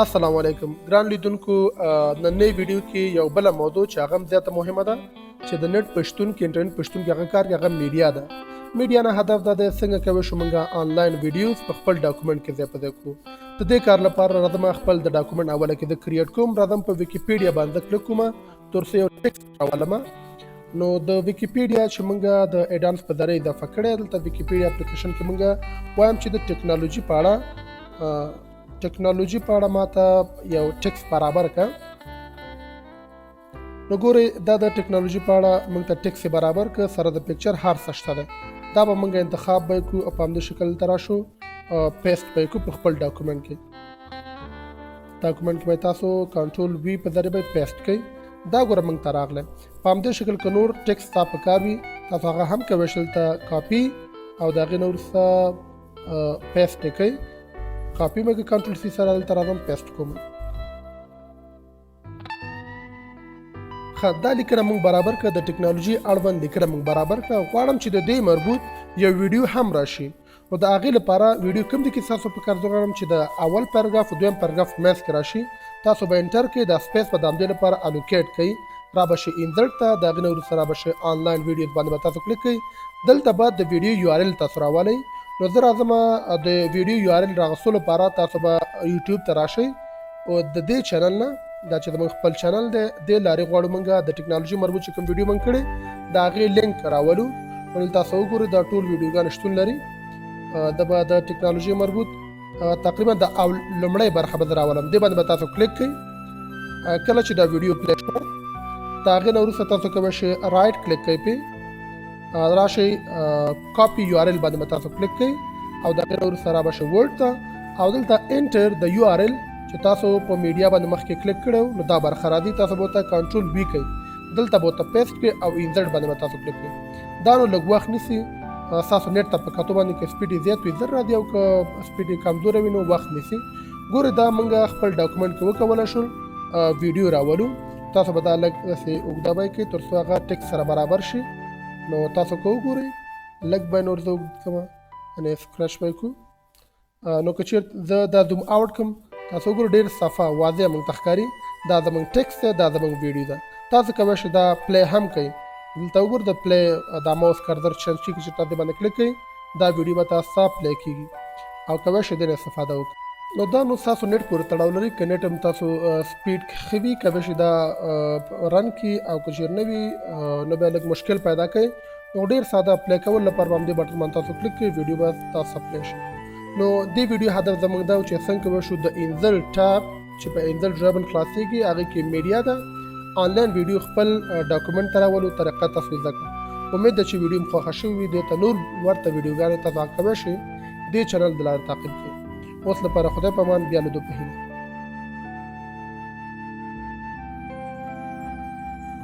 السلام علیکم ګران لیدونکو نننۍ ویډیو کې یو بل موضوع چې هغه زیاته مهمه ده چې د نت پښتون کې انټرنیټ پښتون کې هغه کار کې هغه میډیا ده میډیا نه هدف دا دی څنګه کوي شو موږ آنلاین ویډیوز په خپل ډاکومنټ کې ځای په ځای کړو د دې کار لپاره راځم خپل د ډاکومنټ اوله کې د کریټ کوم راځم په ویکیپیډیا باندې کلیک کوم تر څو یو ټیکسټ راولم نو د ویکیپیډیا چې موږ د اډانس په ذریعه اضافه کړی دلته ویکیپیډیا اپلیکیشن کې موږ وایم چې د ټیکنالوژي په اړه ماته یو ټیکس برابر کا نو ګورئ دا د ټیکنالوژي په اړه موږ ته ټیکس برابر ک سره د پکچر هر څه شته ده دا به موږ انتخاب به کو په همدې شکل تر شو پیسټ به کو په خپل ډاکومنټ کې به تاسو کنټرول وی په ذریعہ به پیسټ کړئ دا ګوره موږ ته راغله په همدې شکل ک نور ټیکس تاسو پکاوي تاسو هغه هم کوي شلته کاپی او دا غي نور څه پیسټ کړئ کاپی مګ کنټرول سی سره دلته راځم پیسټ کوم دا لیکنه موږ برابر کړه د ټیکنالوژي اړوند لیکنه موږ برابر کړه غواړم چې د دې مربوط یو ویډیو هم راشي او د هغې لپاره ویډیو کوم دی کې تاسو په کار غواړم چې د اول پیراګراف او دویم پیراګراف میس کې راشي تاسو به انټر کې د سپیس په دامدې لپاره الوکیټ کړئ را به شي انسرټ ته د هغې نه وروسته را به شي آنلاین ویډیوز باندې به تاسو کلیک کړئ دلته به د ویډیو یو آر ال تاسو راولئ نو زه راځم د ویډیو یو آر ال راغستلو لپاره تاسو به یوټیوب ته راشئ او د دې چینل نه دا چې زموږ خپل چینل دی دې لارې غواړو موږ د ټیکنالوژي مربوط چې کوم ویډیو موږ کړی د هغې لینک راولو نو تاسو وګورئ دا ټول ویډیوګانې شتون لري د ټیکنالوژي مربوط تقریبا د لومړۍ برخه به زه راولم دې باندې به تاسو کلیک کړئ کله چې دا ویډیو پلی شو د هغې نه وروسته تاسو کولی شئ رایټ کلیک کړئ پې راشئ کاپی یو آر ال باندې به تاسو کلیک کړئ او د هغې نه وروسته را به شئ ورډ ته او دلته انټر د یو آر ال چې تاسو په میډیا باندې مخکې کلیک کړو نو دا برخه راځي تاسو به ورته کنټرول وي کوئ دلته به ورته پیسټ کړئ او انسرټ باندې به تاسو کلیک کړئ دا نو لږ وخت نیسي ستاسو نیټ ته په کتو باندې که سپیډ یې زیات وي زر راځي او که سپیډ یې کمزوره وي نو وخت نیسي ګورئ دا موږ خپل ډاکومنټ کې وکولی شول ویډیو راولو تاسو به دا لږ داسې اوږده به یې کړئ تر څو هغه ټیکس سره برابر شي نو تاسو که وګورئ لږ به یې نور زه اوږد کړم یعنې سکرچ به یې کړو نو که چېرته زه دا زوم آوټ کړم تاسو وګورئ ډېر صفا واضح موږ ته ښکاري دا زموږ ټیکس دی دا زموږ ویډیو ده تاسو کولی شئ دا پلی هم کوئ دلته وګورئ د پلی دا ماوس کرزر چینج کېږي چې تاسو باندې کلیک کوئ دا ویډیو به تاسو ته پلی کېږي او کولی شئ ډېر استفاده وکړئ نو دا نو ستاسو نیټ پورې تړاو لري که نیټ هم تاسو سپیډ ښه وي کولی شئ دا رن کړي او که چېرې نه وي نو بیا لږ مشکل پیدا کوي نو ډېر ساده پلی کولو لپاره به همدې بټن باندې تاسو کلیک کړئ ویډیو به تاسو پلی شي نو دې ویډیو هدف زموږ دا و چې څنګه کولی شو د انزل ټاب چې په انزل ډرایون خلاصېږي هغې کې میډیا ده آنلاین ویډیو خپل ډاکومنټ ته راولو طریقه تاسو زده کړه امید ده چې ویډیو مو خوښه شوې وي دې ته نور ورته ویډیوګانې تاسو کولی شئ دې چینل د لارې تعقیب کړئ اوس لپاره خدای په امان بیا لیدو په هیله